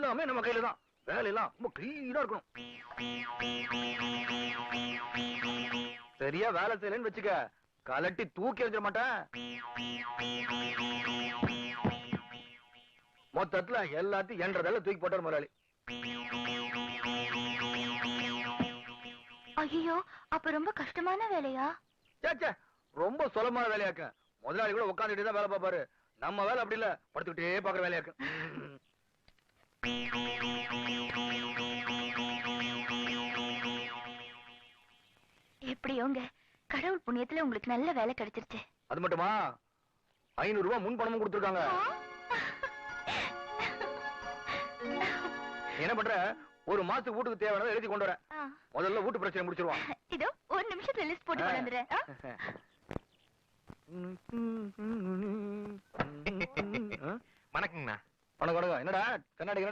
எல்லாமே நம்ம கையில தான். வேலையெல்லாம் ரொம்ப கிளீனா இருக்கணும். சரியா வேலை செய்யலன்னு வச்சுக்க, கலட்டி தூக்கி எறிஞ்சிட மாட்டேன். மொத்தத்துல எல்லாத்தையும் என்றதெல்லாம் தூக்கி போட்டார் முதலாளி. ஐயோ, அப்ப ரொம்ப கஷ்டமான வேலையா? சேச்சே, ரொம்ப சுலபமான வேலையாக்க. முதலாளி கூட உட்காந்துட்டு தான் வேலை பார்ப்பாரு. நம்ம வேலை அப்படி இல்ல, படுத்துக்கிட்டே பாக்குற வேலையாக்க. எப்படியோங்க, கடவுள் புண்ணியத்துல உங்களுக்கு நல்ல வேலை கிடைச்சிருச்சு. அது மட்டுமா, 500 ரூபாய் முன் பணமும் கொடுத்துருக்காங்க. என்ன பண்ற, ஒரு மாசத்துக்கு வீட்டுக்கு தேவையானதை எழுதி கொண்டு வரேன். முதல்ல வீட்டு பிரச்சனை முடிச்சிருவான். இதோ ஒரு நிமிஷத்துல லிஸ்ட் போட்டு கொண்டு வந்துறேன். வணக்கங்கண்ணா. வணக்கம். என்னடா கண்ணாடி